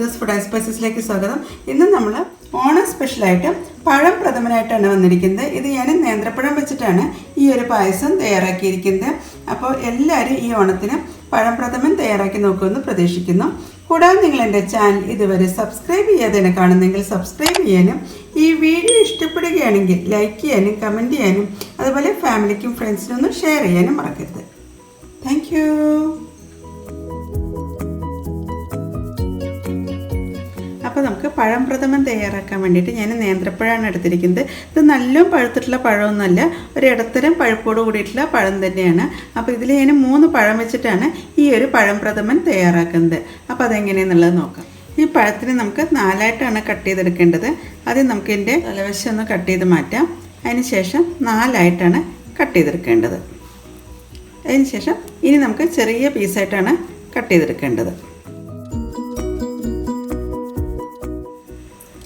Sindhu's food and സ്പൈസസിലേക്ക് സ്വാഗതം. ഇന്ന് നമ്മൾ ഓണം സ്പെഷ്യലായിട്ട് പഴം പ്രഥമനായിട്ടാണ് വന്നിരിക്കുന്നത്. ഇത് ഞാൻ നേന്ത്രപ്പഴം വെച്ചിട്ടാണ് ഈ ഒരു പായസം തയ്യാറാക്കിയിരിക്കുന്നത്. അപ്പോൾ എല്ലാവരും ഈ ഓണത്തിന് പഴം പ്രഥമൻ തയ്യാറാക്കി നോക്കുമെന്ന് പ്രതീക്ഷിക്കുന്നു. കൂടാതെ നിങ്ങൾ എൻ്റെ ചാനൽ ഇതുവരെ സബ്സ്ക്രൈബ് ചെയ്യാതെ കാണുന്നെങ്കിൽ സബ്സ്ക്രൈബ് ചെയ്യാനും ഈ വീഡിയോ ഇഷ്ടപ്പെടുകയാണെങ്കിൽ ലൈക്ക് ചെയ്യാനും കമൻറ്റ് ചെയ്യാനും അതുപോലെ ഫാമിലിക്കും ഫ്രണ്ട്സിനും ഒന്ന് ഷെയർ ചെയ്യാനും മറക്കരുത്. Thank you. അപ്പോൾ നമുക്ക് പഴം പ്രഥമൻ തയ്യാറാക്കാൻ വേണ്ടിയിട്ട് ഞാൻ നേന്ത്രപ്പഴമാണ് എടുത്തിരിക്കുന്നത്. ഇത് നല്ല പഴുത്തിട്ടുള്ള പഴമൊന്നുമല്ല, ഒരു ഇടത്തരം പഴുപ്പോട് കൂടിയിട്ടുള്ള പഴം തന്നെയാണ്. അപ്പോൾ ഇതിൽ ഞാൻ 3 പഴം വെച്ചിട്ടാണ് ഈ ഒരു പഴം പ്രഥമൻ തയ്യാറാക്കുന്നത്. അപ്പോൾ അതെങ്ങനെയാണെന്നുള്ളത് നോക്കാം. ഈ പഴത്തിന് നമുക്ക് 4ആയിട്ടാണ് കട്ട് ചെയ്തെടുക്കേണ്ടത്. ആദ്യം നമുക്ക് ഇതിൻ്റെ തലവശം ഒന്ന് കട്ട് ചെയ്ത് മാറ്റാം. അതിന് ശേഷം 4ആയിട്ടാണ് കട്ട് ചെയ്തെടുക്കേണ്ടത്. അതിന് ശേഷം ഇനി നമുക്ക് ചെറിയ പീസായിട്ടാണ് കട്ട് ചെയ്തെടുക്കേണ്ടത്.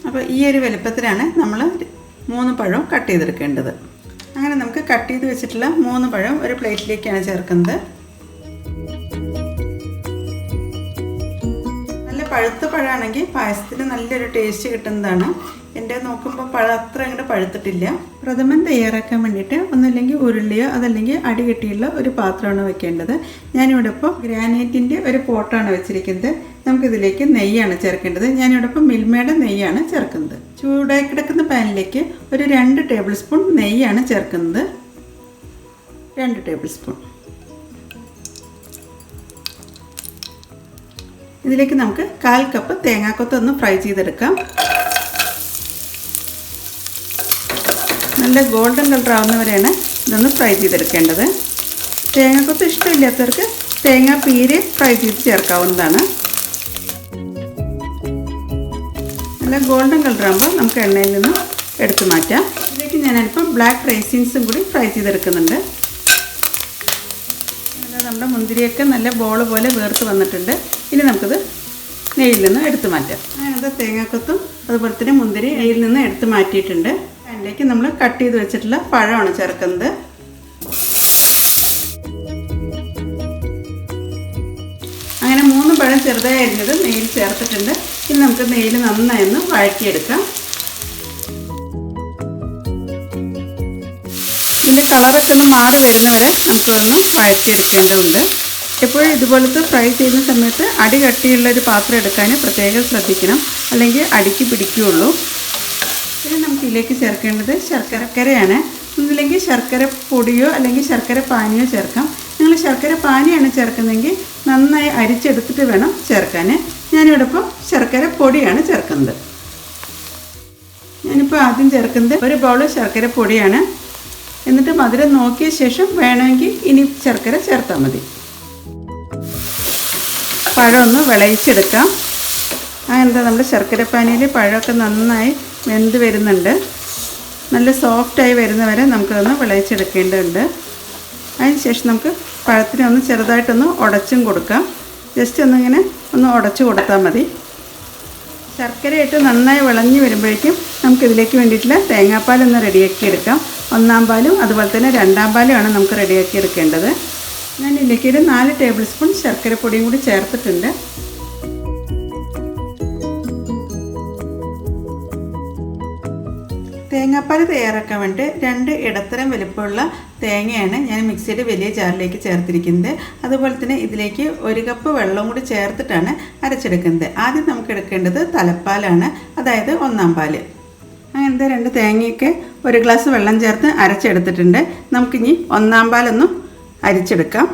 അപ്പോൾ ഈ ഒരു വലുപ്പത്തിലാണ് നമ്മൾ 3 പഴം കട്ട് ചെയ്തെടുക്കേണ്ടത്. അങ്ങനെ നമുക്ക് കട്ട് ചെയ്ത് വെച്ചിട്ടുള്ള 3 പഴം ഒരു പ്ലേറ്റിലേക്കാണ് ചേർക്കുന്നത്. നല്ല പഴുത്ത പഴമാണെങ്കിൽ പായസത്തിന് നല്ലൊരു ടേസ്റ്റ് കിട്ടുന്നതാണ്. എൻ്റെ നോക്കുമ്പോൾ പഴം അത്ര അങ്ങോട്ട് പഴുത്തിട്ടില്ല. പ്രഥമൻ തയ്യാറാക്കാൻ വേണ്ടിയിട്ട് ഒന്നുമില്ലെങ്കിൽ ഉരുളിയോ അതല്ലെങ്കിൽ അടി കെട്ടിയുള്ള ഒരു പാത്രമാണ് വെക്കേണ്ടത്. ഞാനിവിടെ ഇപ്പോൾ ഗ്രാനൈറ്റിൻ്റെ ഒരു പോട്ടാണ് വെച്ചിരിക്കുന്നത്. നമുക്കിതിലേക്ക് നെയ്യാണ് ചേർക്കേണ്ടത്. ഞാനിവിടെ ഇപ്പോൾ മിൽമയുടെ നെയ്യാണ് ചേർക്കുന്നത്. ചൂടായി കിടക്കുന്ന പാനിലേക്ക് ഒരു 2 ടേബിൾ സ്പൂൺ നെയ്യാണ് ചേർക്കുന്നത്. 2 ടേബിൾ സ്പൂൺ. ഇതിലേക്ക് നമുക്ക് 1/4 കപ്പ് തേങ്ങാക്കൊത്ത് ഒന്ന് ഫ്രൈ ചെയ്തെടുക്കാം. നല്ല ഗോൾഡൻ കളർ ആവുന്നവരെയാണ് ഇതൊന്ന് ഫ്രൈ ചെയ്തെടുക്കേണ്ടത്. തേങ്ങാക്കൊത്ത് ഇഷ്ടമില്ലാത്തവർക്ക് തേങ്ങ പീരെ ഫ്രൈ ചെയ്ത് ചേർക്കാവുന്നതാണ്. നല്ല ഗോൾഡൻ കളർ ആകുമ്പോൾ നമുക്ക് എണ്ണയിൽ നിന്ന് എടുത്തു മാറ്റാം. ഇതിലേക്ക് ഞാൻ അല്പം ബ്ലാക്ക് റൈസിൻസും കൂടി ഫ്രൈ ചെയ്തെടുക്കുന്നുണ്ട്. നമ്മുടെ മുന്തിരിയൊക്കെ നല്ല ബോൾ പോലെ വേർത്ത് വന്നിട്ടുണ്ട്. ഇനി നമുക്കിത് നെയ്യിൽ നിന്ന് എടുത്തു മാറ്റാം. അങ്ങനത്തെ തേങ്ങാക്കൊത്തും അതുപോലെ തന്നെ മുന്തിരി നെയ്യിൽ നിന്ന് എടുത്ത് മാറ്റിയിട്ടുണ്ട്. അതിലേക്ക് നമ്മൾ കട്ട് ചെയ്ത് വെച്ചിട്ടുള്ള പഴമാണ് ചേർക്കുന്നത്. അങ്ങനെ 3 പഴം ചെറുതായി അരിഞ്ഞത് നെയ്യിൽ ചേർത്തിട്ടുണ്ട്. ഇനി നമുക്ക് നെയ്യിൽ നന്നായി ഒന്ന് വഴറ്റിയെടുക്കാം. ഇതിൻ്റെ കളറൊക്കെ ഒന്ന് മാറി വരുന്നവരെ നമുക്കൊന്ന് വഴറ്റിയെടുക്കേണ്ടതുണ്ട്. എപ്പോഴും ഇതുപോലത്തെ ഫ്രൈ ചെയ്യുന്ന സമയത്ത് അടി കട്ടിയുള്ള ഒരു പാത്രം എടുക്കാൻ പ്രത്യേകം ശ്രദ്ധിക്കണം, അല്ലെങ്കിൽ അടിക്ക് പിടിക്കുകയുള്ളൂ. ഇനി നമുക്ക് ഇതിലേക്ക് ചേർക്കേണ്ടത് ശർക്കരയാണ്. ഒന്നില്ലെങ്കിൽ ശർക്കര പൊടിയോ അല്ലെങ്കിൽ ശർക്കര പാനിയോ ചേർക്കാം. നിങ്ങൾ ശർക്കര പാനിയാണ് ചേർക്കുന്നതെങ്കിൽ നന്നായി അരിച്ചെടുത്തിട്ട് വേണം ചേർക്കാൻ. ഞാനിവിടെ ഇപ്പോൾ ശർക്കര പൊടിയാണ് ചേർക്കുന്നത്. ഞാനിപ്പോൾ ആദ്യം ചേർക്കുന്നത് 1 ബൗൾ ശർക്കര പൊടിയാണ്. എന്നിട്ട് മധുരം നോക്കിയ ശേഷം വേണമെങ്കിൽ ഇനി ശർക്കര ചേർത്താൽ മതി. പഴം ഒന്ന് വിളയിച്ചെടുക്കാം. അങ്ങനത്തെ നമ്മുടെ ശർക്കര പാനിയിൽ പഴമൊക്കെ നന്നായി വെന്ത് വരുന്നുണ്ട്. നല്ല സോഫ്റ്റായി വരുന്നവരെ നമുക്കതൊന്ന് വിളയിച്ചെടുക്കേണ്ടതുണ്ട്. അതിന് ശേഷം നമുക്ക് പഴത്തിനെ ഒന്ന് ചെറുതായിട്ടൊന്ന് ഉടച്ചും കൊടുക്കാം. ജസ്റ്റ് ഒന്നിങ്ങനെ ഒന്ന് ഉടച്ചു കൊടുത്താൽ മതി. ശർക്കരയായിട്ട് നന്നായി വിളഞ്ഞ് വരുമ്പോഴേക്കും നമുക്കിതിലേക്ക് വേണ്ടിയിട്ടുള്ള തേങ്ങാപ്പാലൊന്ന് റെഡിയാക്കി എടുക്കാം. 1-ാം പാലും അതുപോലെ തന്നെ 2-ാം പാലുമാണ് നമുക്ക് റെഡിയാക്കി എടുക്കേണ്ടത്. ഞാൻ ഇതിലേക്ക് ഒരു 4 ടേബിൾ സ്പൂൺ ശർക്കരപ്പൊടിയും കൂടി ചേർത്തിട്ടുണ്ട്. തേങ്ങാപ്പാൽ തയ്യാറാക്കാൻ വേണ്ടി 2 ഇടത്തരം വലുപ്പമുള്ള തേങ്ങയാണ് ഞാൻ മിക്സിയുടെ വലിയ ജാറിലേക്ക് ചേർത്തിരിക്കുന്നത്. അതുപോലെ തന്നെ ഇതിലേക്ക് 1 കപ്പ് വെള്ളം കൂടി ചേർത്തിട്ടാണ് അരച്ചെടുക്കുന്നത്. ആദ്യം നമുക്ക് എടുക്കേണ്ടത് തലപ്പാലാണ്, അതായത് 1-ാം പാല്. അങ്ങനത്തെ 2 തേങ്ങയൊക്കെ 1 ഗ്ലാസ് വെള്ളം ചേർത്ത് അരച്ചെടുത്തിട്ടുണ്ട്. നമുക്കിനി 1-ാം പാലൊന്ന് അരിച്ചെടുക്കാം.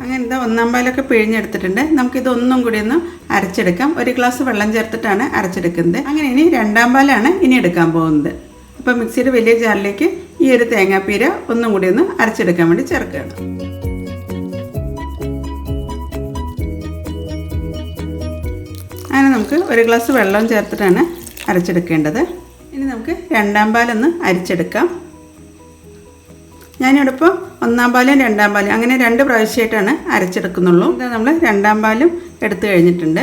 അങ്ങനത്തെ 1-ാം പാലൊക്കെ പിഴിഞ്ഞെടുത്തിട്ടുണ്ട്. നമുക്കിത് ഒന്നും കൂടി ഒന്ന് അരച്ചെടുക്കാം. 1 ഗ്ലാസ് വെള്ളം ചേർത്തിട്ടാണ് അരച്ചെടുക്കുന്നത്. അങ്ങനെ ഇനി 2-ാം പാലാണ് ഇനി എടുക്കാൻ പോകുന്നത്. അപ്പോൾ മിക്സിയുടെ വലിയ ജാറിലേക്ക് ഈ ഒരു തേങ്ങാപ്പീര ഒന്നും കൂടി ഒന്ന് അരച്ചെടുക്കാൻ വേണ്ടി ചേർക്കുകയാണ്. അങ്ങനെ നമുക്ക് 1 ഗ്ലാസ് വെള്ളം ചേർത്തിട്ടാണ് അരച്ചെടുക്കേണ്ടത്. ഇനി നമുക്ക് 2-ാം പാലൊന്ന് അരിച്ചെടുക്കാം. ഞാനിവിടെ ഇപ്പോൾ 1-ാം പാലും 2-ാം പാലും അങ്ങനെ 2 പ്രാവശ്യമായിട്ടാണ് അരച്ചെടുക്കുന്നുള്ളൂ. ഇത് നമ്മൾ 2-ാം പാലും എടുത്തു കഴിഞ്ഞിട്ടുണ്ട്.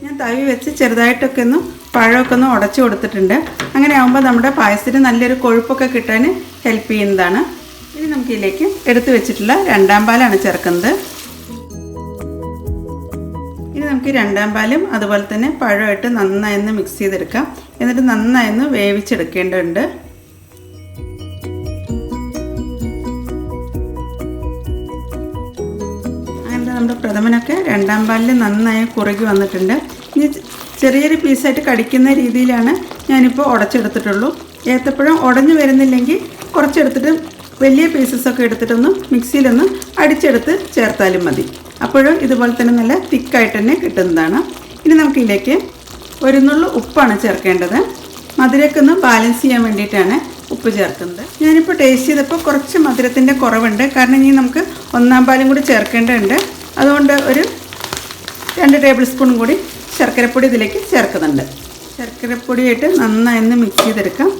ഞാൻ തവി വെച്ച് ചെറുതായിട്ടൊക്കെ ഒന്ന് പഴമൊക്കെ ഒന്ന് ഉടച്ചു കൊടുത്തിട്ടുണ്ട്. അങ്ങനെ ആകുമ്പോൾ നമ്മുടെ പായസത്തിന് നല്ലൊരു കൊഴുപ്പൊക്കെ കിട്ടാൻ ഹെൽപ്പ് ചെയ്യുന്നതാണ്. ഇനി നമുക്കിതിലേക്ക് എടുത്തു വെച്ചിട്ടുള്ള 2-ാം പാലാണ് ചേർക്കുന്നത്. നമുക്ക് രണ്ടാം പാലും അതുപോലെ തന്നെ പഴമായിട്ട് നന്നായി ഒന്ന് മിക്സ് ചെയ്തെടുക്കാം. എന്നിട്ട് നന്നായി ഒന്ന് വേവിച്ചെടുക്കേണ്ടതുണ്ട്. അങ്ങനെ നമ്മുടെ പ്രഥമനൊക്കെ രണ്ടാം പാലിൽ നന്നായി കുറുകി വന്നിട്ടുണ്ട്. ഇനി ചെറിയൊരു പീസായിട്ട് കടിക്കുന്ന രീതിയിലാണ് ഞാനിപ്പോൾ ഉടച്ചെടുത്തിട്ടുള്ളൂ. ഏത്തപ്പഴം ഉടഞ്ഞു വരുന്നില്ലെങ്കിൽ കുറച്ചെടുത്തിട്ട് വലിയ പീസസൊക്കെ എടുത്തിട്ടൊന്ന് മിക്സിയിലൊന്ന് അടിച്ചെടുത്ത് ചേർത്താലും മതി. അപ്പോഴും ഇതുപോലെ തന്നെ നല്ല തിക്കായിട്ട് തന്നെ കിട്ടുന്നതാണ്. ഇനി നമുക്കിതിലേക്ക് ഒരു നുള്ളു ഉപ്പാണ് ചേർക്കേണ്ടത്. മധുരമൊക്കെ ഒന്ന് ബാലൻസ് ചെയ്യാൻ വേണ്ടിയിട്ടാണ് ഉപ്പ് ചേർക്കുന്നത്. ഞാനിപ്പോൾ ടേസ്റ്റ് ചെയ്തപ്പോൾ കുറച്ച് മധുരത്തിൻ്റെ കുറവുണ്ട്. കാരണം ഇനി നമുക്ക് ഒന്നാം പാലും കൂടി ചേർക്കേണ്ടതുണ്ട്. അതുകൊണ്ട് ഒരു 2 ടേബിൾ സ്പൂൺ കൂടി ശർക്കരപ്പൊടി ഇതിലേക്ക് ചേർക്കുന്നുണ്ട്. ശർക്കരപ്പൊടിയായിട്ട് നന്നായി ഒന്ന് മിക്സ് ചെയ്തെടുക്കാം.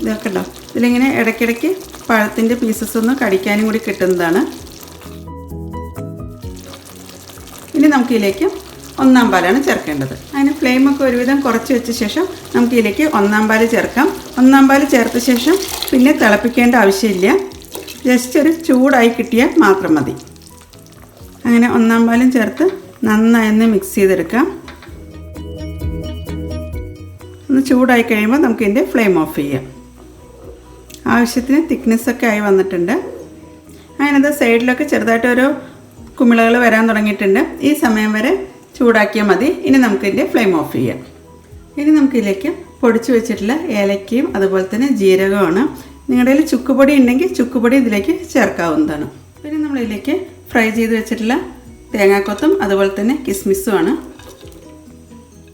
ഇതൊക്കെ ഉണ്ടോ, ഇതിലിങ്ങനെ ഇടയ്ക്കിടയ്ക്ക് പഴത്തിൻ്റെ പീസസ് ഒന്ന് കടിക്കാനും കൂടി കിട്ടുന്നതാണ്. ഇനി നമുക്കിതിലേക്ക് ഒന്നാം പാലാണ് ചേർക്കേണ്ടത്. അതിന് ഫ്ലെയിമൊക്കെ ഒരുവിധം കുറച്ച് വെച്ച ശേഷം നമുക്കിതിലേക്ക് ഒന്നാം പാൽ ചേർക്കാം. ഒന്നാം പാൽ ചേർത്ത ശേഷം പിന്നെ തിളപ്പിക്കേണ്ട ആവശ്യമില്ല. ജസ്റ്റ് ഒരു ചൂടായി കിട്ടിയാൽ മാത്രം മതി. അങ്ങനെ ഒന്നാം പാലും ചേർത്ത് നന്നായി ഒന്ന് മിക്സ് ചെയ്തെടുക്കാം. ഒന്ന് ചൂടായി കഴിയുമ്പോൾ നമുക്കിതിൻ്റെ ഫ്ലെയിം ഓഫ് ചെയ്യാം. ആവശ്യത്തിന് തിക്നെസ്സൊക്കെ ആയി വന്നിട്ടുണ്ട്. അങ്ങനത്തെ സൈഡിലൊക്കെ ചെറുതായിട്ട് ഓരോ കുമിളകൾ വരാൻ തുടങ്ങിയിട്ടുണ്ട്. ഈ സമയം വരെ ചൂടാക്കിയാൽ മതി. ഇനി നമുക്കിതിൻ്റെ ഫ്ലെയിം ഓഫ് ചെയ്യാം. ഇനി നമുക്കിതിലേക്ക് പൊടിച്ച് വെച്ചിട്ടുള്ള ഏലക്കയും അതുപോലെ തന്നെ ജീരകമാണ്. നിങ്ങളുടെ കയ്യിൽ ചുക്കുപൊടി ഉണ്ടെങ്കിൽ ചുക്കുപൊടി ഇതിലേക്ക് ചേർക്കാവുന്നതാണ്. പിന്നെ നമ്മളിതിലേക്ക് ഫ്രൈ ചെയ്ത് വെച്ചിട്ടുള്ള തേങ്ങാക്കൊത്തും അതുപോലെ തന്നെ കിസ്മിസുമാണ്.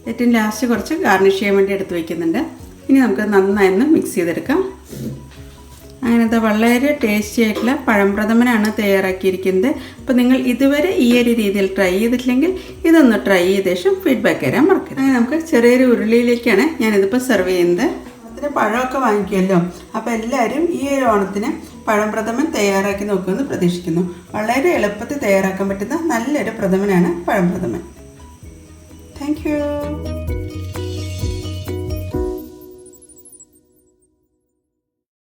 ഏറ്റവും ലാസ്റ്റ് കുറച്ച് ഗാർണിഷ് ചെയ്യാൻ വേണ്ടി എടുത്ത് വയ്ക്കുന്നുണ്ട്. ഇനി നമുക്ക് നന്നായി ഒന്ന് മിക്സ് ചെയ്തെടുക്കാം. അങ്ങനത്തെ വളരെ ടേസ്റ്റി ആയിട്ടുള്ള പഴംപ്രഥമനാണ് തയ്യാറാക്കിയിരിക്കുന്നത്. അപ്പോൾ നിങ്ങൾ ഇതുവരെ ഈ ഒരു രീതിയിൽ ട്രൈ ചെയ്തിട്ടില്ലെങ്കിൽ ഇതൊന്ന് ട്രൈ ചെയ്ത ശേഷം ഫീഡ്ബാക്ക് തരാൻ മറക്കരുത്. അങ്ങനെ നമുക്ക് ചെറിയൊരു ഉരുളിയിലേക്കാണ് ഞാനിതിപ്പോൾ സെർവ് ചെയ്യുന്നത്. ഓണത്തിന് പഴമൊക്കെ വാങ്ങിക്കുമല്ലോ. അപ്പോൾ എല്ലാവരും ഈ ഒരു ഓണത്തിന് പഴംപ്രഥമൻ തയ്യാറാക്കി നോക്കുമെന്ന് പ്രതീക്ഷിക്കുന്നു. വളരെ എളുപ്പത്തിൽ തയ്യാറാക്കാൻ പറ്റുന്ന നല്ലൊരു പ്രഥമനാണ് പഴംപ്രഥമൻ. Thank you.